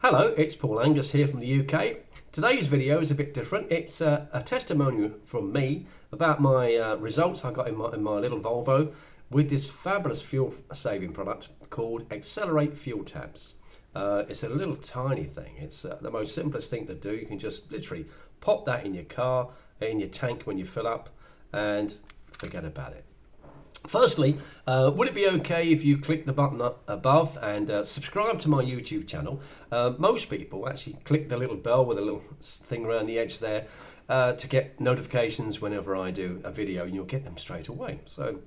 Hello, it's Paul Angus here from the UK. Today's video is a bit different. It's a testimonial from me about my results I got in my little Volvo with this fabulous fuel saving product called Xcelerate fuel tabs. It's a little tiny thing. It's the most simplest thing to do. You can just literally pop that in your car, in your tank when you fill up, and forget about it. Firstly, would it be okay if you click the button up above and subscribe to my YouTube channel? Most people actually click the little bell with a little thing around the edge there to get notifications whenever I do a video, and you'll get them straight away. So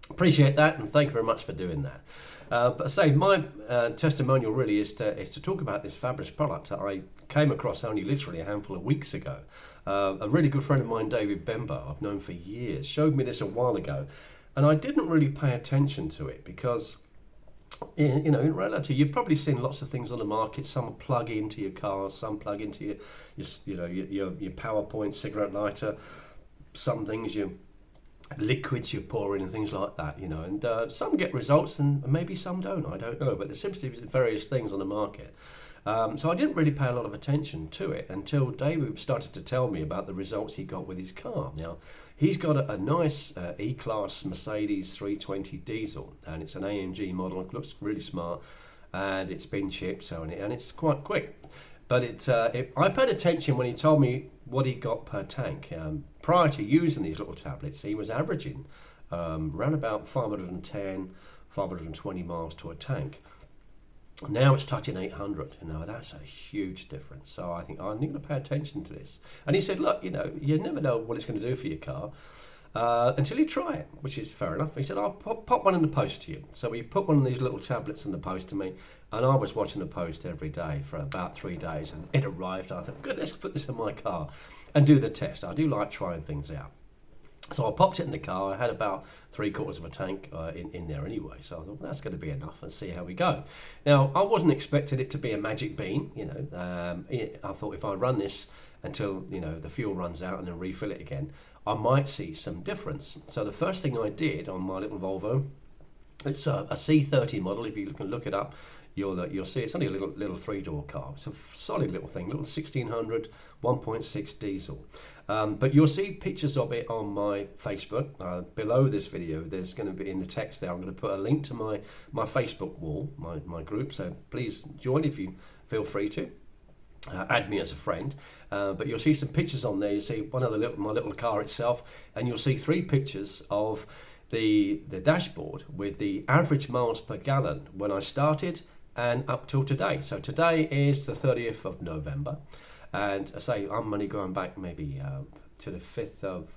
appreciate that, and thank you very much for doing that. But I say my testimonial really is to talk about this fabulous product that I came across only literally a handful of weeks ago. A really good friend of mine, David Bember, I've known for years, showed me this a while ago. And I didn't really pay attention to it because, in reality, you've probably seen lots of things on the market. Some plug into your car, some plug into your PowerPoint cigarette lighter. Some things liquids you pour in and things like that. And some get results and maybe some don't. I don't know, but there seems to be various things on the market. So I didn't really pay a lot of attention to it until David started to tell me about the results he got with his car. Now, he's got a nice E-Class Mercedes 320 Diesel, and it's an AMG model. It looks really smart, and it's been shipped, and it's quite quick. But I paid attention when he told me what he got per tank. Prior to using these little tablets, he was averaging around about 510, 520 miles to a tank. Now it's touching 800. That's a huge difference. So I think I need to pay attention to this. And he said, look, you never know what it's going to do for your car until you try it, which is fair enough. He said, I'll pop one in the post to you. So he put one of these little tablets in the post to me, and I was watching the post every day for about 3 days, and it arrived. I thought, good, let's put this in my car and do the test. I do like trying things out. So I popped it in the car. I had about 3/4 of a tank in there anyway. So I thought, well, that's going to be enough, and see how we go. Now, I wasn't expecting it to be a magic bean. I thought if I run this until the fuel runs out and then refill it again, I might see some difference. So the first thing I did on my little Volvo, it's a C30 model. If you can look it up, you'll see it's only a little 3-door car. It's a solid little thing, little 1600 1.6 diesel. But you'll see pictures of it on my Facebook. Below this video, there's going to be in the text there, I'm going to put a link to my Facebook wall, my group. So please join if you feel free to. Add me as a friend. But you'll see some pictures on there. You'll see one of my little car itself, and you'll see 3 pictures of the dashboard with the average miles per gallon when I started and up till today. So today is the 30th of November. And I say I'm only going back maybe to the 5th of,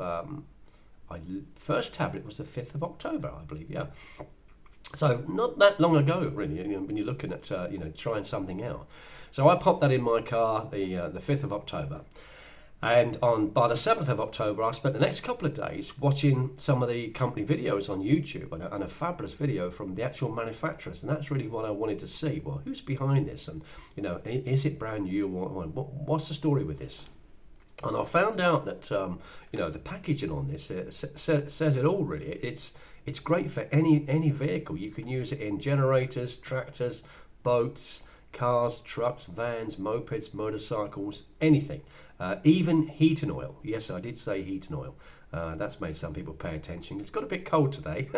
first tablet was the 5th of October, I believe, yeah. So not that long ago, really, when you're looking at, trying something out. So I popped that in my car the 5th of October. And by the 7th of October, I spent the next couple of days watching some of the company videos on YouTube and a fabulous video from the actual manufacturers. And that's really what I wanted to see. Well, who's behind this? And, is it brand new? What's the story with this? And I found out that, the packaging on this says it all, really. It's great for any vehicle. You can use it in generators, tractors, boats, cars, trucks, vans, mopeds, motorcycles, anything. Even heating oil. Yes, I did say heating oil. That's made some people pay attention. It's got a bit cold today.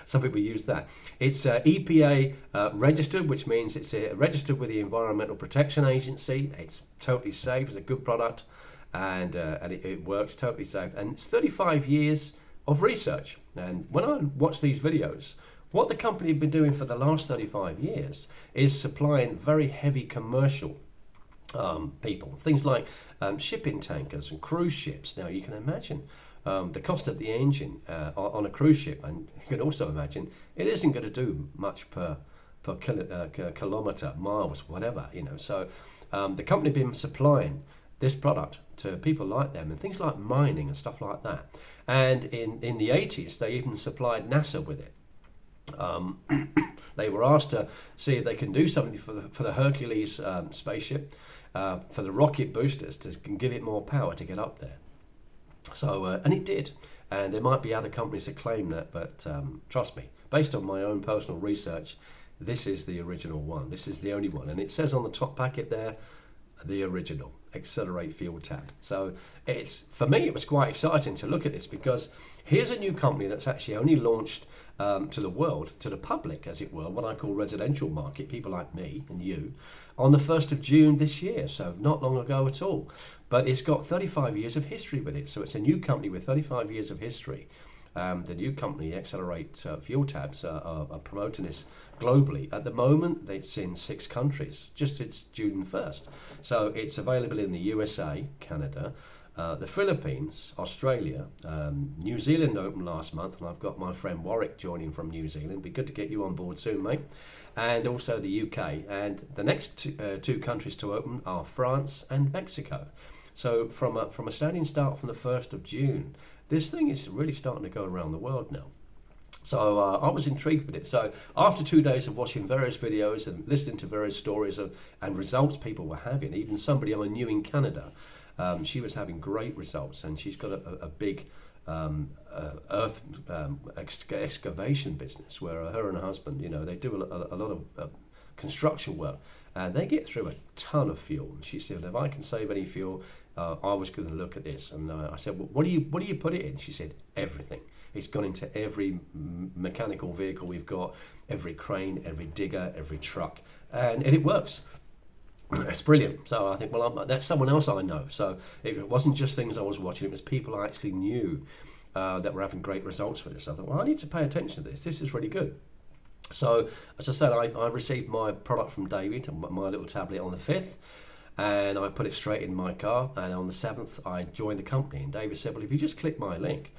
Some people use that. It's EPA Registered, which means it's registered with the Environmental Protection Agency. It's totally safe. It's a good product, and it works totally safe. And it's 35 years of research. And when I watch these videos, what the company have been doing for the last 35 years is supplying very heavy commercial people, things like shipping tankers and cruise ships. Now you can imagine the cost of the engine on a cruise ship, and you can also imagine it isn't going to do much per kilometre, miles, whatever. So the company been supplying this product to people like them and things like mining and stuff like that. And in the 80s, they even supplied NASA with it. They were asked to see if they can do something for the Hercules spaceship, for the rocket boosters to give it more power to get up there. So, and it did. And there might be other companies that claim that, but trust me, based on my own personal research, this is the original one. This is the only one. And it says on the top packet there, the original Xcelerate fuel tab. So it's, for me, it was quite exciting to look at this, because here's a new company that's actually only launched to the world, to the public, as it were, what I call residential market, people like me and you, on the 1st of June this year, so not long ago at all. But it's got 35 years of history with it, so it's a new company with 35 years of history. The new company, Xcelerate Fuel Tabs, are promoting this globally. At the moment, it's in 6 countries, just since June 1st. So it's available in the USA, Canada, the Philippines, Australia, New Zealand opened last month, and I've got my friend Warwick joining from New Zealand. Be good to get you on board soon, mate. And also the UK. And the next two countries to open are France and Mexico. So from a standing start from the 1st of June, this thing is really starting to go around the world now. So I was intrigued with it. So after 2 days of watching various videos and listening to various stories and results people were having, even somebody I knew in Canada, she was having great results, and she's got a big earth excavation business where her and her husband, they do a lot of construction work, and they get through a ton of fuel. And she said, if I can save any fuel, I was going to look at this. And I said, well, what do you put it in? She said, everything. It's gone into every mechanical vehicle we've got, every crane, every digger, every truck, and it works. It's brilliant. So I think, well, that's someone else I know. So it wasn't just things I was watching, it was people I actually knew that were having great results with it. So I thought, well, I need to pay attention to this. This is really good. So, as I said, I received my product from David, my little tablet, on the 5th, and I put it straight in my car, and on the 7th, I joined the company. And David said, well, if you just click my link,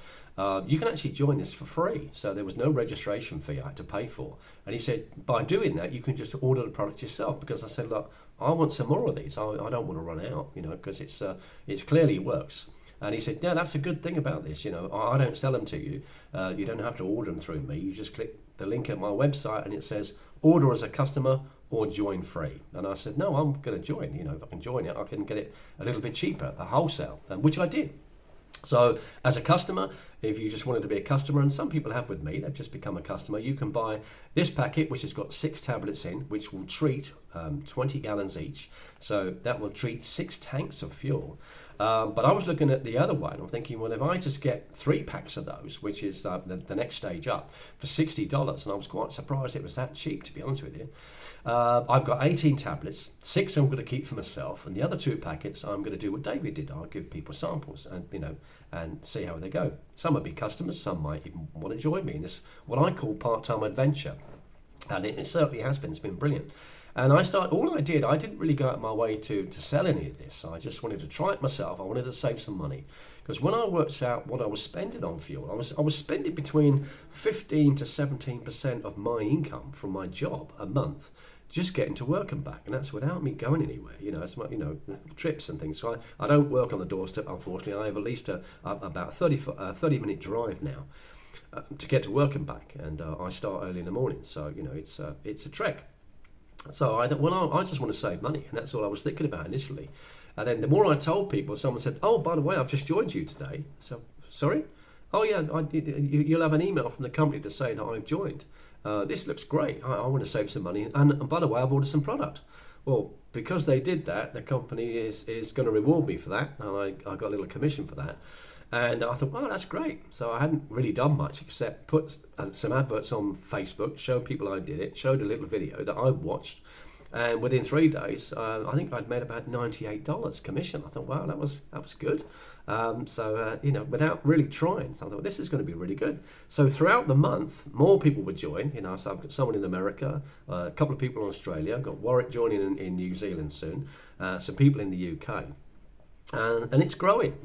you can actually join this for free. So there was no registration fee I had to pay for. And he said, by doing that, you can just order the product yourself. Because I said, look, I want some more of these. I don't want to run out, because it's clearly works. And he said, yeah, that's a good thing about this. I don't sell them to you. You don't have to order them through me. You just click the link at my website, and it says order as a customer or join free. And I said, no, I'm going to join. If I can join it, I can get it a little bit cheaper, a wholesale, which I did. So as a customer, if you just wanted to be a customer, and some people have with me, they've just become a customer, you can buy this packet, which has got 6 tablets in, which will treat 20 gallons each. So that will treat 6 tanks of fuel. But I was looking at the other one. I'm thinking, well, if I just get 3 packs of those, which is the next stage up, for $60, and I was quite surprised it was that cheap, to be honest with you. I've got 18 tablets, 6 I'm going to keep for myself, and the other 2 packets I'm going to do what David did. I'll give people samples and see how they go. Some will be customers, some might even want to join me in this, what I call part-time adventure. And it certainly has been. It's been brilliant. And I didn't really go out of my way to sell any of this. I just wanted to try it myself. I wanted to save some money. Because when I worked out what I was spending on fuel, I was spending between 15 to 17% of my income from my job a month just getting to work and back. And that's without me going anywhere. It's my, trips and things. So I don't work on the doorstep, unfortunately. I have at least about a 30-minute drive now to get to work and back. And I start early in the morning. So, it's a trek. So I thought, well, I just want to save money, and that's all I was thinking about initially. And then the more I told people, someone said, oh, by the way, I've just joined you today. So, sorry? Oh, yeah, you'll have an email from the company to say that I've joined. This looks great. I want to save some money. And by the way, I've ordered some product. Well, because they did that, the company is going to reward me for that, and I got a little commission for that. And I thought, well, that's great. So I hadn't really done much except put some adverts on Facebook, show people I did it, showed a little video that I watched. And within 3 days, I think I'd made about $98 commission. I thought, wow, that was good. Without really trying, so I thought, this is going to be really good. So throughout the month, more people would join. So I've got someone in America, a couple of people in Australia. I've got Warwick joining in New Zealand soon, some people in the UK. And it's growing,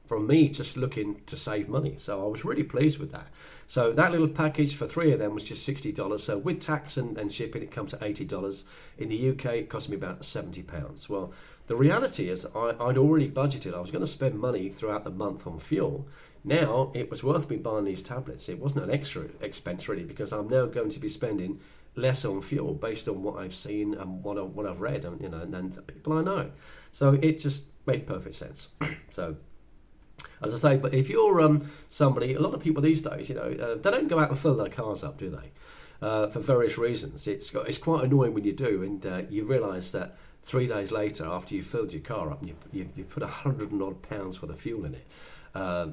from me just looking to save money. So I was really pleased with that. So that little package for 3 of them was just $60. So with tax and shipping, it comes to $80. In the UK, it cost me about £70. Well, the reality is I'd already budgeted. I was going to spend money throughout the month on fuel. Now it was worth me buying these tablets. It wasn't an extra expense really, because I'm now going to be spending less on fuel based on what I've seen and what I've read and the people I know. So it just made perfect sense. So, as I say, but if you're somebody, a lot of people these days, they don't go out and fill their cars up, do they? for various reasons. It's quite annoying when you do, and you realise that 3 days later, after you've filled your car up, and you put 100 and odd pounds worth of fuel in it.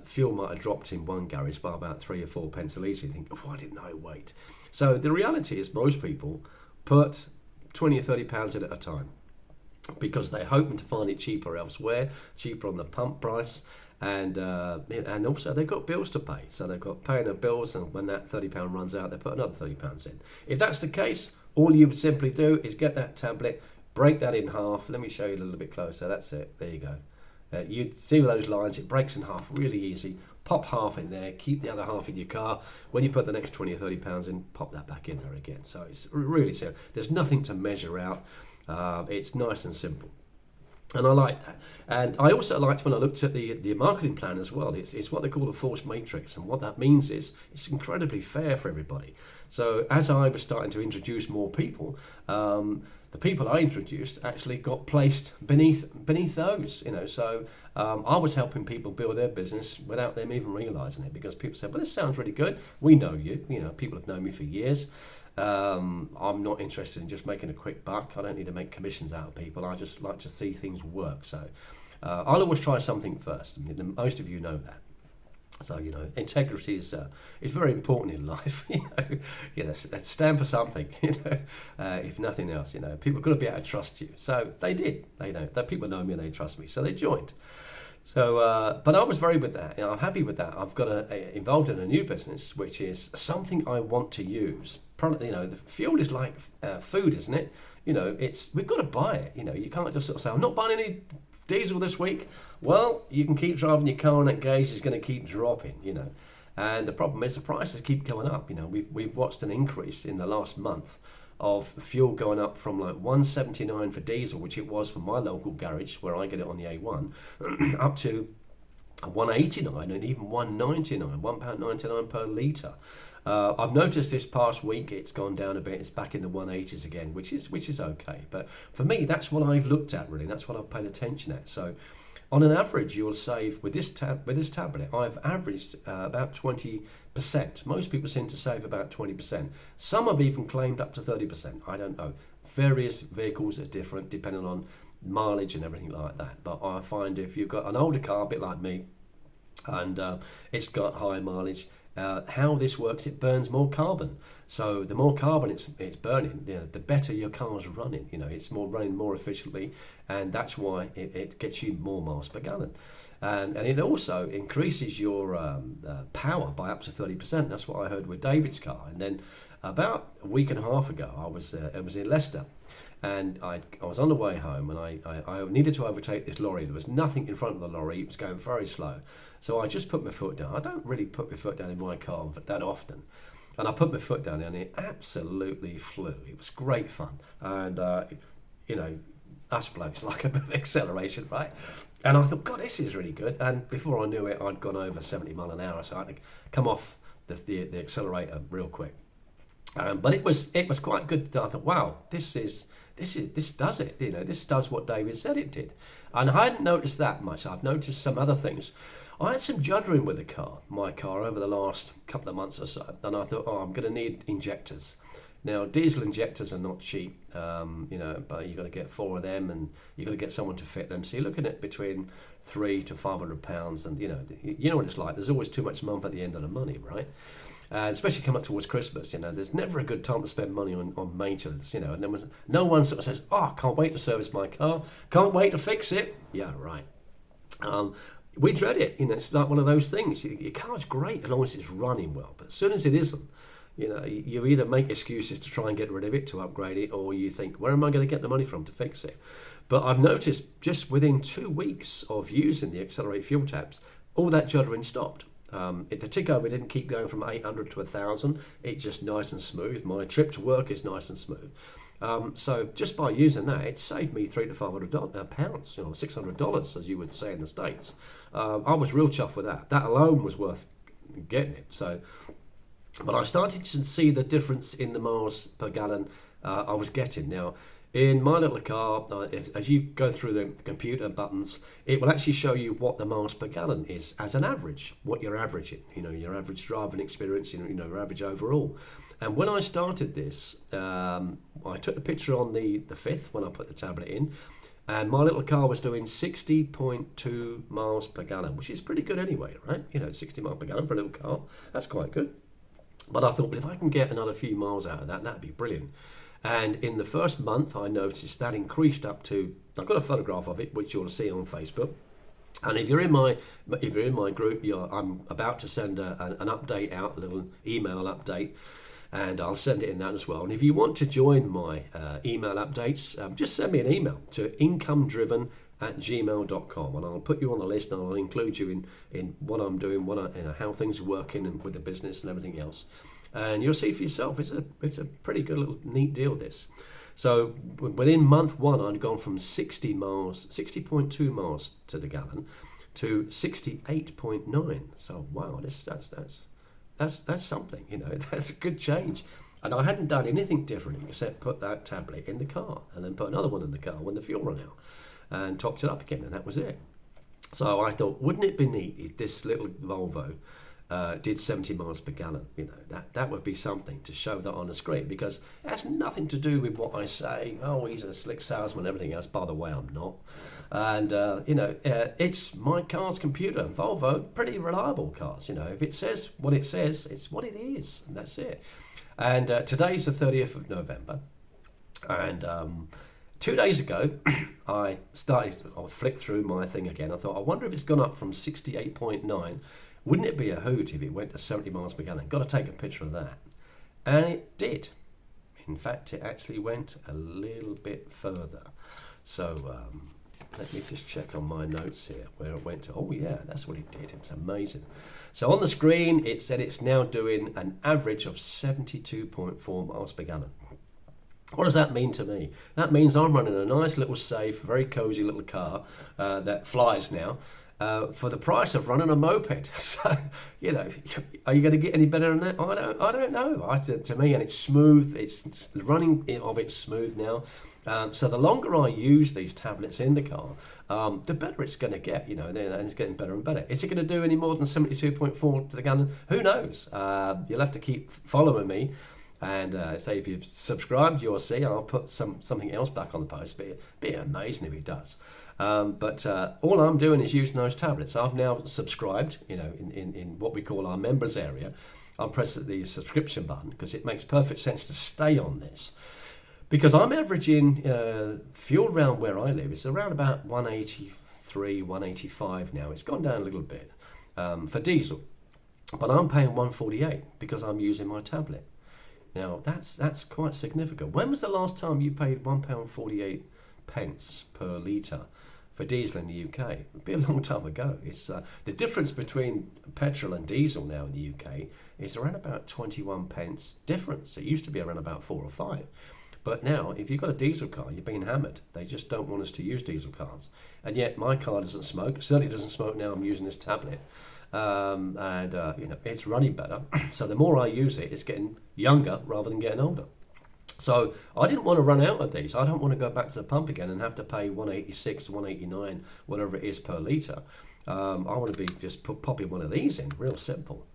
Fuel might have dropped in one garage by about 3 or 4 pence a litre. You think, oh, I didn't know, wait. So the reality is most people put 20 or 30 pounds in at a time because they're hoping to find it cheaper elsewhere, cheaper on the pump price, and also they've got bills to pay. So they've got paying their bills, and when that £30 runs out, they put another £30 in. If that's the case, all you would simply do is get that tablet, break that in half. Let me show you a little bit closer. That's it. There you go. You see those lines, it breaks in half really easy. Pop half in there, keep the other half in your car. When you put the next 20 or 30 pounds in, pop that back in there again. So it's really simple. There's nothing to measure out. It's nice and simple. And I like that. And I also liked when I looked at the marketing plan as well. It's what they call a force matrix. And what that means is it's incredibly fair for everybody. So as I was starting to introduce more people, the people I introduced actually got placed beneath those, So I was helping people build their business without them even realising it, because people said, well, this sounds really good. We know you. People have known me for years. I'm not interested in just making a quick buck. I don't need to make commissions out of people. I just like to see things work. So I'll always try something first. Most of you know that. So integrity is very important in life. Stand for something. If nothing else, people got to be able to trust you. So they did. They know that people know me and they trust me. So they joined. So, but I was very with that. I'm happy with that. I've got involved in a new business, which is something I want to use. The fuel is like food, isn't it? We've got to buy it. You can't just sort of say, I'm not buying any diesel this week. Well, you can keep driving your car and that gauge is going to keep dropping, And the problem is the prices keep going up. We've watched an increase in the last month of fuel going up from like 179 for diesel, which it was for my local garage where I get it on the A1, up to 189 and even 199, £1.99 per litre. I've noticed this past week it's gone down a bit. It's back in the 180s again, which is okay. But for me, that's what I've looked at really. That's what I've paid attention at. So, on an average, you'll save with this tablet. I've averaged about 20%. Most people seem to save about 20%. Some have even claimed up to 30%. I don't know. Various vehicles are different depending on mileage and everything like that. But I find if you've got an older car, a bit like me, and it's got high mileage, how this works, it burns more carbon. So the more carbon it's burning, the better your car's running. It's running more efficiently, and that's why it gets you more miles per gallon. And it also increases your power by up to 30%. That's what I heard with David's car. And then about a week and a half ago, I was in Leicester, and I was on the way home, and I needed to overtake this lorry. There was nothing in front of the lorry. It was going very slow. So I just put my foot down. I don't really put my foot down in my car that often. And I put my foot down and it absolutely flew. It was great fun. And, us blokes like a bit of acceleration, right? And I thought, God, this is really good. And before I knew it, I'd gone over 70 mile an hour. So I had to come off the accelerator real quick. But it was quite good. I thought, wow, this does it. This does what David said it did. And I hadn't noticed that much. I've noticed some other things. I had some juddering with my car over the last couple of months or so, and I thought, I'm going to need injectors. Now, diesel injectors are not cheap, but you've got to get 4 of them, and you've got to get someone to fit them. So you're looking at between £300 to £500, and you know what it's like. There's always too much month at the end of the money, right? Especially coming up towards Christmas, there's never a good time to spend money on maintenance, and there was no one sort of says, I can't wait to service my car, can't wait to fix it. Yeah, right. We dread it, it's like one of those things. Your car's great as long as it's running well, but as soon as it isn't, you either make excuses to try and get rid of it, to upgrade it, or you think, where am I going to get the money from to fix it? But I've noticed just within 2 weeks of using the Xcelerate fuel tabs, all that juddering stopped. The tick over didn't keep going from 800 to 1,000. It's just nice and smooth. My trip to work is nice and smooth. So just by using that, it saved me £300 to £500 $600, as you would say in the States. I was real chuffed with that. That alone was worth getting it. So, but I started to see the difference in the miles per gallon I was getting. Now, in my little car, as you go through the computer buttons, it will actually show you what the miles per gallon is as an average, what you're averaging, your average driving experience, your average overall. And when I started this, I took the picture on the 5th when I put the tablet in, and my little car was doing 60.2 miles per gallon, which is pretty good anyway, right? 60 miles per gallon for a little car, that's quite good. But I thought, well, if I can get another few miles out of that, that'd be brilliant. And in the first month, I noticed that increased up to. I've got a photograph of it, which you'll see on Facebook. And if you're in my group, I'm about to send an update out, a little email update, and I'll send it in that as well. And if you want to join my email updates, just send me an email to incomedriven@gmail.com, and I'll put you on the list, and I'll include you in what I'm doing, how things are working, and with the business and everything else. And you'll see for yourself, it's a pretty good little neat deal, this. So within month 1, I'd gone from 60.2 miles to the gallon to 68.9. So wow, that's something, that's a good change. And I hadn't done anything different except put that tablet in the car and then put another one in the car when the fuel ran out and topped it up again, and that was it. So I thought, wouldn't it be neat if this little Volvo did 70 miles per gallon? That would be something to show that on the screen, because it has nothing to do with what I say. Oh, he's a slick salesman, everything else. By the way, I'm not. And it's my car's computer. Volvo, pretty reliable cars. If it says what it says, it's what it is, and that's it. And today's the 30th of November, and 2 days ago, I flicked through my thing again. I thought, I wonder if it's gone up from 68.9. Wouldn't it be a hoot if it went to 70 miles per gallon? Got to take a picture of that. And it did. In fact, it actually went a little bit further. So let me just check on my notes here where it went to. Oh yeah, that's what it did. It was amazing. So on the screen, it said it's now doing an average of 72.4 miles per gallon. What does that mean to me? That means I'm running a nice little safe, very cozy little car that flies now. For the price of running a moped. So, are you going to get any better than that? I don't know. To me, and it's smooth. It's the running of it's smooth now. So the longer I use these tablets in the car, the better it's going to get. And it's getting better and better. Is it going to do any more than 72.4 to the gallon? Who knows? You'll have to keep following me. And say if you've subscribed, you'll see I'll put something else back on the post. It'd be amazing if he does. But all I'm doing is using those tablets. I've now subscribed, in what we call our members area. I'll press the subscription button because it makes perfect sense to stay on this. Because I'm averaging fuel around where I live. It's around about 183, 185 now. It's gone down a little bit for diesel. But I'm paying 148 because I'm using my tablet. Now, that's quite significant. When was the last time you paid £1.48 per litre for diesel in the UK? It'd be a long time ago. It's the difference between petrol and diesel now in the UK is around about 21 pence difference. It used to be around about 4 or 5. But now, if you've got a diesel car, you're being hammered. They just don't want us to use diesel cars. And yet, my car doesn't smoke. It certainly doesn't smoke now. I'm using this tablet. It's running better. So the more I use it, it's getting younger rather than getting older. So I didn't want to run out of these. I don't want to go back to the pump again and have to pay 186, 189, whatever it is per litre. I want to be just popping one of these in, real simple,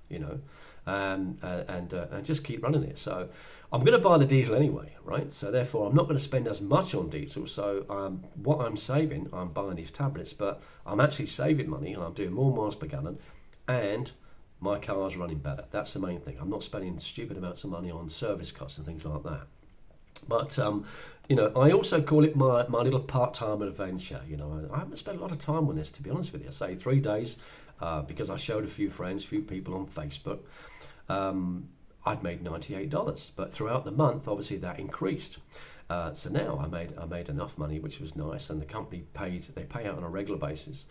and just keep running it. So I'm going to buy the diesel anyway, right? So therefore, I'm not going to spend as much on diesel. So what I'm saving, I'm buying these tablets, but I'm actually saving money, and I'm doing more miles per gallon, and my car's running better. That's the main thing. I'm not spending stupid amounts of money on service costs and things like that. But, I also call it my little part-time adventure. I haven't spent a lot of time on this, to be honest with you. I say 3 days because I showed a few friends, a few people on Facebook. I'd made $98, but throughout the month, obviously that increased. So now I made enough money, which was nice, and the company they pay out on a regular basis.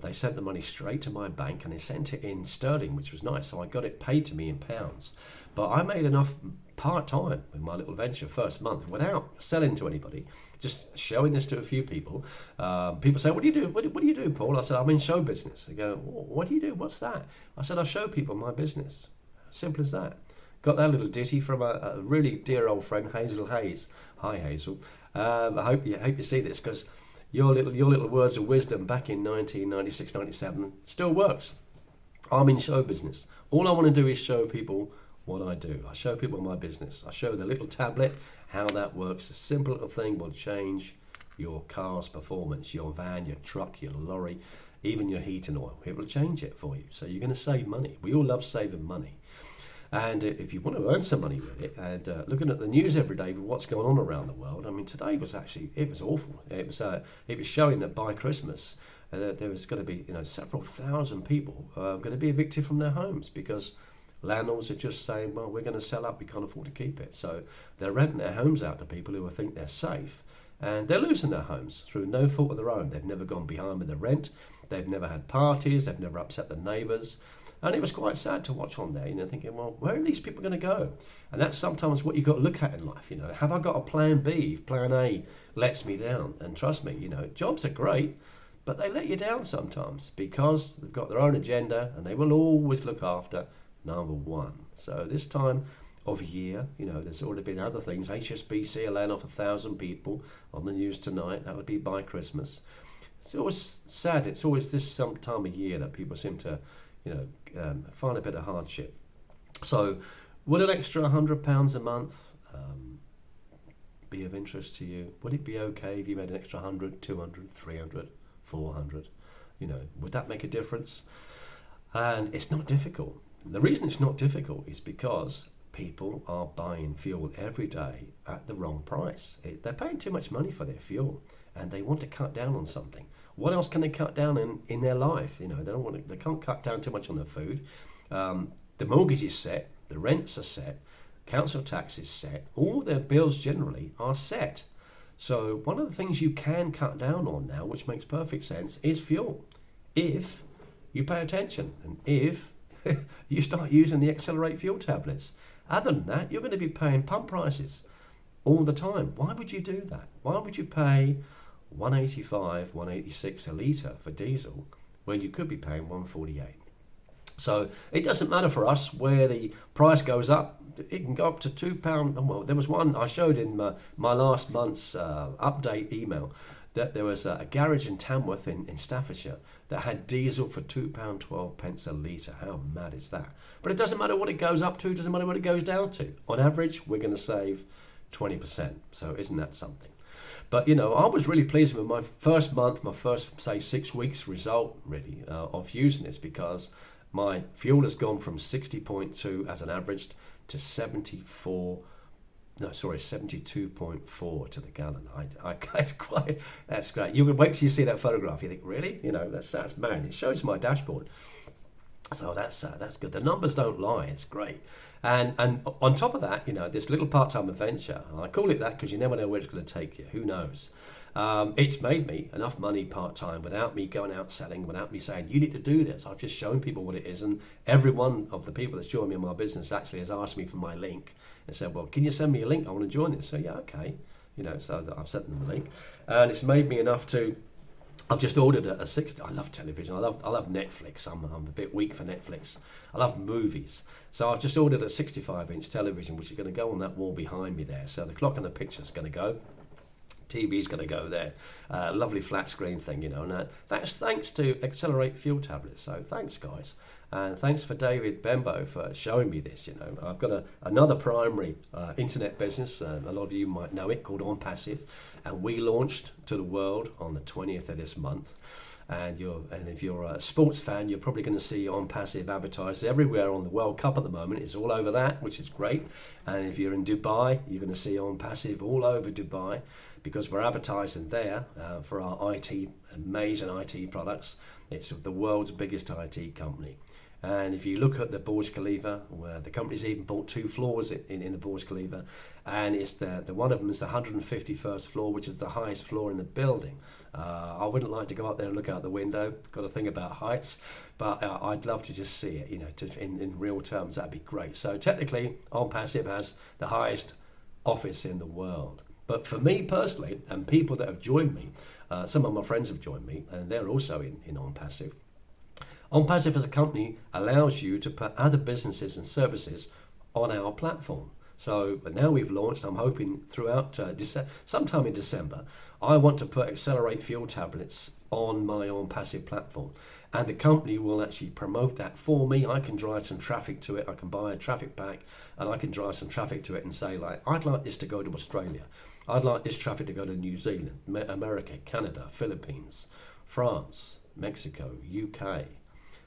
They sent the money straight to my bank, and they sent it in sterling, which was nice. So I got it paid to me in pounds. But I made enough part-time with my little venture first month without selling to anybody, just showing this to a few people. People say, what do you do? What do you do, Paul? I said, I'm in show business. They go, what do you do? What's that? I said, I show people my business. Simple as that. Got that little ditty from a really dear old friend, Hazel Hayes. Hi, Hazel. I hope you see this, because your little words of wisdom back in 1996, 97 still works. I'm in show business. All I want to do is show people what I do. I show people my business. I show the little tablet how that works. A simple little thing will change your car's performance, your van, your truck, your lorry, even your heating oil. It will change it for you. So you're going to save money. We all love saving money. And if you want to earn some money with it, and looking at the news every day with what's going on around the world, I mean, today was it was awful. It was showing that by Christmas there was going to be several thousand people going to be evicted from their homes because landlords are just saying, well, we're going to sell up, we can't afford to keep it. So they're renting their homes out to people who think they're safe, and they're losing their homes through no fault of their own. They've never gone behind with the rent. They've never had parties. They've never upset the neighbours. And it was quite sad to watch on there, thinking, well, where are these people going to go? And that's sometimes what you've got to look at in life. Have I got a plan B if plan A lets me down? And trust me, jobs are great, but they let you down sometimes because they've got their own agenda and they will always look after number one. So this time of year, there's already been other things. HSBC are laying off 1,000 people on the news tonight. That would be by Christmas. It's always sad. It's always this some time of year that people seem to find a bit of hardship. So would an extra £100 a month be of interest to you? Would it be okay if you made an extra 100, 200, 300, 400? Would that make a difference? And it's not difficult. The reason it's not difficult is because people are buying fuel every day at the wrong price. They're paying too much money for their fuel, and they want to cut down on something. What else can they cut down in their life? They can't cut down too much on their food. The mortgage is set, the rents are set, council tax is set, all their bills generally are set. So one of the things you can cut down on now, which makes perfect sense, is fuel. If you pay attention and if you start using the Xcelerate fuel tablets. Other than that, you're going to be paying pump prices all the time. Why would you do that? Why would you pay 185, 186 a litre for diesel when you could be paying 148? So it doesn't matter for us where the price goes up. It can go up to £2. Well, there was one I showed in my last month's update email that there was a garage in Tamworth in Staffordshire that had diesel for £2.12 a litre. How mad is that? But it doesn't matter what it goes up to, it doesn't matter what it goes down to. On average, we're going to save 20%. So isn't that something? But, I was really pleased with my first month, my first, say, 6 weeks result, really, of using this, because my fuel has gone from 60.2 as an average to 72.4 to the gallon. That's great. You would wait till you see that photograph. You think, really? That's mad. It shows my dashboard. So that's good. The numbers don't lie. It's great. And on top of that, this little part-time adventure, I call it that because you never know where it's going to take you. Who knows? It's made me enough money part-time without me going out selling, without me saying, you need to do this. I've just shown people what it is. And every one of the people that's joined me in my business actually has asked me for my link and said, well, can you send me a link? I want to join this. So yeah, okay. So I've sent them the link. And it's made me enough to... I've just ordered a 60. I love television. I love Netflix. I'm a bit weak for Netflix. I love movies. So I've just ordered a 65-inch television, which is going to go on that wall behind me there. So the clock and the picture's going to go. TV's going to go there. Lovely flat screen thing, and that's thanks to Xcelerate fuel tablets. So thanks, guys. And thanks for David Bembo for showing me this. I've got another primary internet business. A lot of you might know it, called On Passive, and we launched to the world on the 20th of this month. And if you're a sports fan, you're probably going to see On Passive advertised everywhere on the World Cup at the moment. It's all over that, which is great. And if you're in Dubai, you're going to see On Passive all over Dubai, because we're advertising there for our amazing IT products. It's the world's biggest IT company. And if you look at the Burj Khalifa, where the company's even bought 2 floors in the Burj Khalifa, and it's the one of them is the 151st floor, which is the highest floor in the building. I wouldn't like to go up there and look out the window. Got to think about heights, but I'd love to just see it. In real terms, that'd be great. So technically, On Passive has the highest office in the world. But for me personally, and people that have joined me, some of my friends have joined me, and they're also in On Passive. On Passive as a company allows you to put other businesses and services on our platform. So but now we've launched, I'm hoping throughout sometime in December, I want to put Xcelerate fuel tablets on my own passive platform. And the company will actually promote that for me. I can drive some traffic to it. I can buy a traffic pack and I can drive some traffic to it and say, like, I'd like this to go to Australia. I'd like this traffic to go to New Zealand, America, Canada, Philippines, France, Mexico, UK.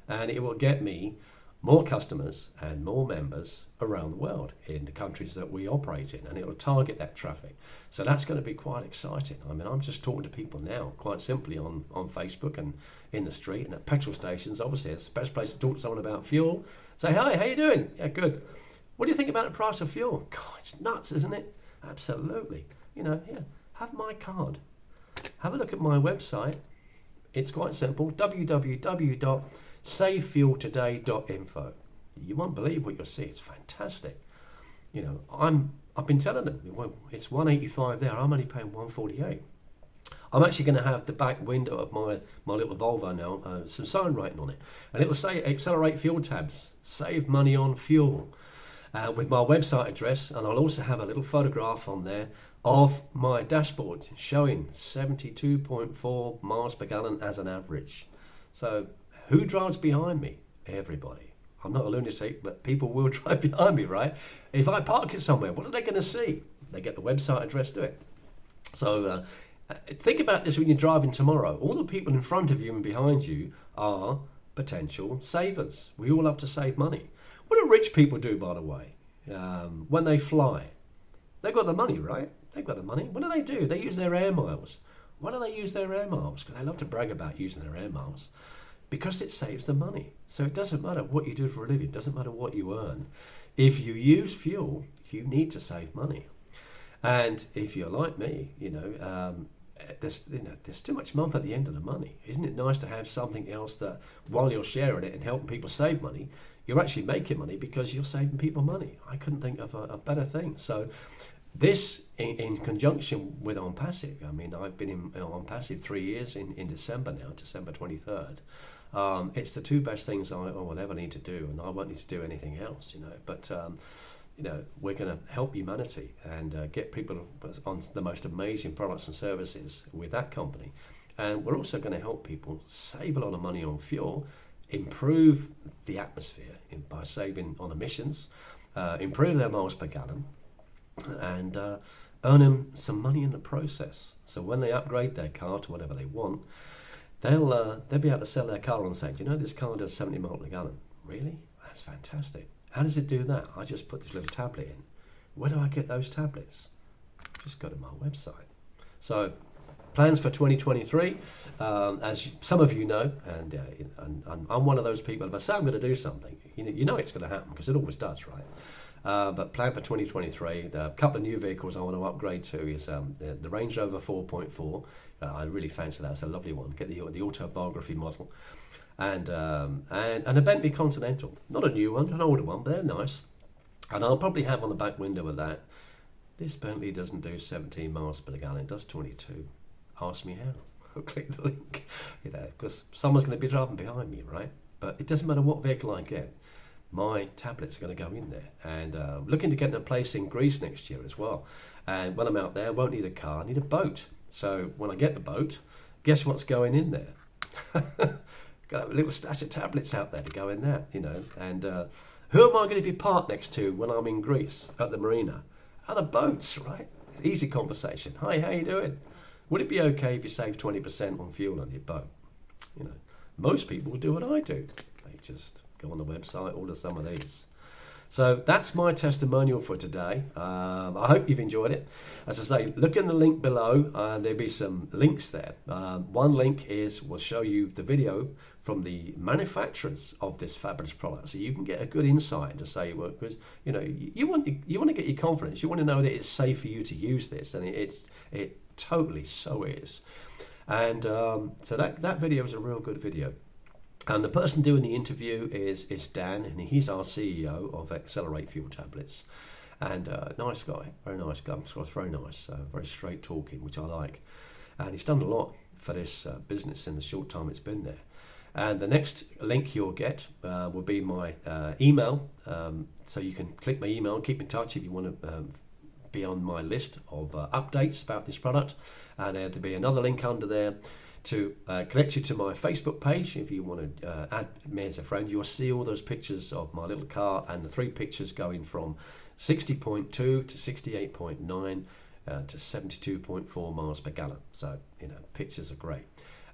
And it will get me more customers and more members around the world in the countries that we operate in, and it will target that traffic. So that's going to be quite exciting. I mean, I'm just talking to people now, quite simply on Facebook and in the street and at petrol stations. Obviously, it's the best place to talk to someone about fuel. Say, hi, how you doing? Yeah, good. What do you think about the price of fuel? God, it's nuts, isn't it? Absolutely. You know, yeah, have my card. Have a look at my website. It's quite simple, www.savefueltoday.info. You won't believe what you'll see. It's fantastic. You know, I've been telling them, well, it's 185 there. I'm only paying 148. I'm actually going to have the back window of my little Volvo now, some sign writing on it, and it will say Xcelerate fuel tabs, save money on fuel, with my website address, and I'll also have a little photograph on there of my dashboard showing 72.4 miles per gallon as an average. So who drives behind me? Everybody. I'm not a lunatic, but people will drive behind me, right? If I park it somewhere, what are they going to see? They get the website address to it. So think about this when you're driving tomorrow. All the people in front of you and behind you are potential savers. We all have to save money. What do rich people do, by the way, when they fly? They've got the money, right? They've got the money. What do? They use their air miles. Why do they use their air miles? Because they love to brag about using their air miles. Because it saves them money. So it doesn't matter what you do for a living. It doesn't matter what you earn. If you use fuel, you need to save money. And if you're like me, there's too much month at the end of the money. Isn't it nice to have something else that, while you're sharing it and helping people save money, you're actually making money because you're saving people money? I couldn't think of a better thing. So this, in conjunction with On Passive, I mean, I've been on Passive 3 years in December now, December 23rd. It's the two best things I will ever need to do, and I won't need to do anything else, But, we're going to help humanity and get people on the most amazing products and services with that company. And we're also going to help people save a lot of money on fuel, improve the atmosphere by saving on emissions, improve their miles per gallon, and earn them some money in the process. So when they upgrade their car to whatever they want, they'll be able to sell their car and say, do you know this car does 70 miles per gallon? Really? That's fantastic. How does it do that? I just put this little tablet in. Where do I get those tablets? Just go to my website. So plans for 2023, as some of you know, and I'm one of those people, if I say I'm going to do something, you know it's going to happen, because it always does, right? But plan for 2023, the couple of new vehicles I want to upgrade to is the Range Rover 4.4. I really fancy that. It's a lovely one. Get the autobiography model. And a Bentley Continental. Not a new one, an older one, but they're nice. And I'll probably have on the back window of that, this Bentley doesn't do 17 miles per gallon, it does 22. Ask me how. I'll click the link, because someone's going to be driving behind me, right? But it doesn't matter what vehicle I get. My tablets are going to go in there. And looking to get a place in Greece next year as well. And when I'm out there, I won't need a car, I need a boat. So when I get the boat, guess what's going in there? Got a little stash of tablets out there to go in there, And who am I going to be parked next to when I'm in Greece at the marina? Other boats, right? Easy conversation. Hi, how you doing? Would it be okay if you save 20% on fuel on your boat? Most people will do what I do. They just go on the website, order some of these. So that's my testimonial for today. I hope you've enjoyed it. As I say, look in the link below. There'll be some links there. One link will show you the video from the manufacturers of this fabulous product, so you can get a good insight to say, well, because you want to get your confidence. You want to know that it's safe for you to use this, and it totally so is. And so that video is a real good video. And the person doing the interview is Dan, and he's our CEO of Xcelerate Fuel Tablets. And nice guy, very nice guy. It's very nice, very straight talking, which I like. And he's done a lot for this business in the short time it's been there. And the next link you'll get will be my email. So you can click my email and keep in touch if you want to be on my list of updates about this product. And there'll be another link under there to connect you to my Facebook page. If you want to add me as a friend, you'll see all those pictures of my little car and the 3 pictures going from 60.2 to 68.9 to 72.4 miles per gallon. So, pictures are great.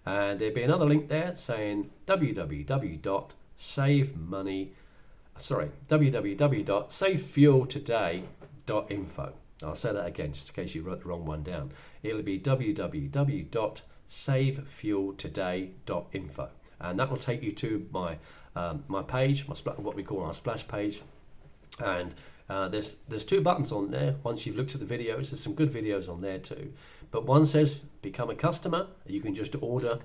And there'll be another link there saying www.savefueltoday.info. I'll say that again just in case you wrote the wrong one down. It'll be www.savefueltoday.info, and that will take you to my page, what we call our splash page. And there's 2 buttons on there. Once you've looked at the videos, there's some good videos on there too. But one says become a customer. You can just order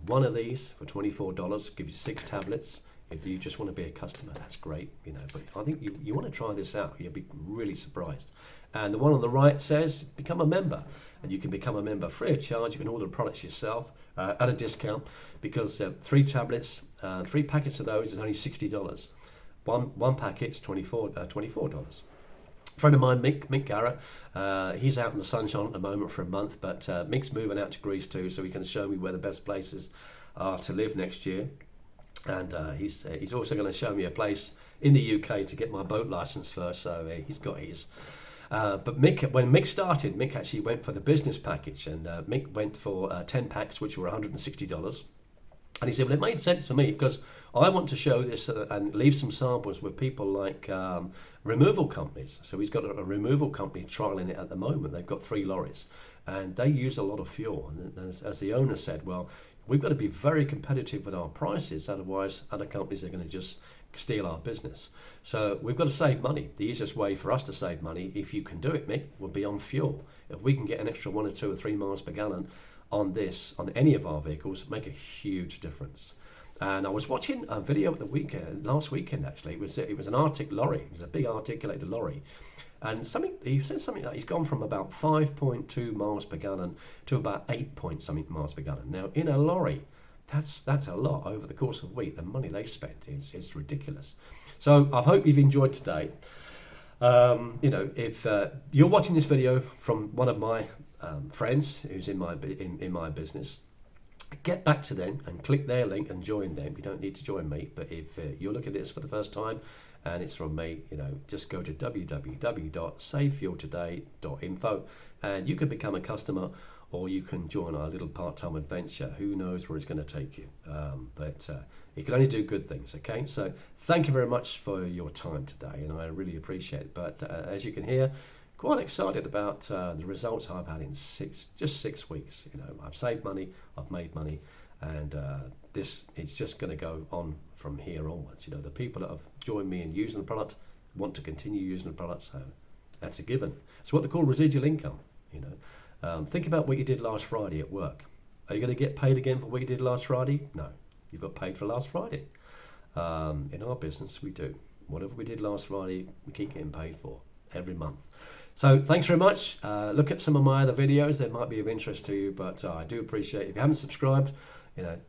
one of these for $24. Give you 6 tablets. If you just want to be a customer, that's great, But I think you want to try this out. You'll be really surprised. And the one on the right says become a member, and you can become a member free of charge. You can order the products yourself at a discount, because 3 tablets, 3 packets of those is only $60. One packet's $24. A friend of mine, Mick Garrett, he's out in the sunshine at the moment for a month, but Mick's moving out to Greece too, so he can show me where the best places are to live next year. And he's also going to show me a place in the UK to get my boat license first, so he's got his. But when Mick started, Mick actually went for the business package, and Mick went for 10 packs, which were $160. And he said, well, it made sense for me because I want to show this and leave some samples with people like removal companies. So he's got a removal company trialing it at the moment. They've got 3 lorries, and they use a lot of fuel. And as the owner said, well, we've got to be very competitive with our prices, otherwise other companies are going to just steal our business. So we've got to save money. The easiest way for us to save money, if you can do it, Mick, will be on fuel. If we can get an extra 1 or 2 or 3 miles per gallon on any of our vehicles, make a huge difference. And I was watching a video last weekend actually. It was an Arctic lorry. It was a big articulated lorry. And he said something like he's gone from about 5.2 miles per gallon to about 8 point something miles per gallon. Now, in a lorry, that's a lot over the course of a week. The money they spent is ridiculous. So I hope you've enjoyed today. If you're watching this video from one of my friends who's in my business, get back to them and click their link and join them. You don't need to join me, but if you're looking at this for the first time and it's from me, just go to www.savefueltoday.info and you can become a customer, or you can join our little part-time adventure. Who knows where it's going to take you, but it can only do good things. Okay, so thank you very much for your time today, and I really appreciate it. But as you can hear, quite excited about the results I've had in just 6 weeks. I've saved money, I've made money, and it's just going to go on from here onwards. The people that have joined me in using the product want to continue using the product, so that's a given. It's what they call residual income. Think about what you did last Friday at work. Are you going to get paid again for what you did last Friday? No, you got paid for last Friday. In our business, we do. Whatever we did last Friday, we keep getting paid for every month. So thanks very much. Look at some of my other videos. They might be of interest to you, but I do appreciate it. If you haven't subscribed,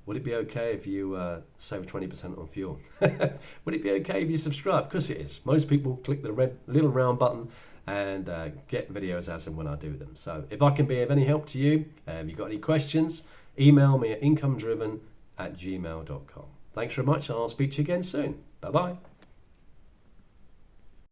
would it be okay if you save 20% on fuel? Would it be okay if you subscribe? Because it is. Most people click the red little round button and get videos as and when I do them. So if I can be of any help to you, if you've got any questions, email me at incomedriven@gmail.com. Thanks very much. I'll speak to you again soon. Bye-bye.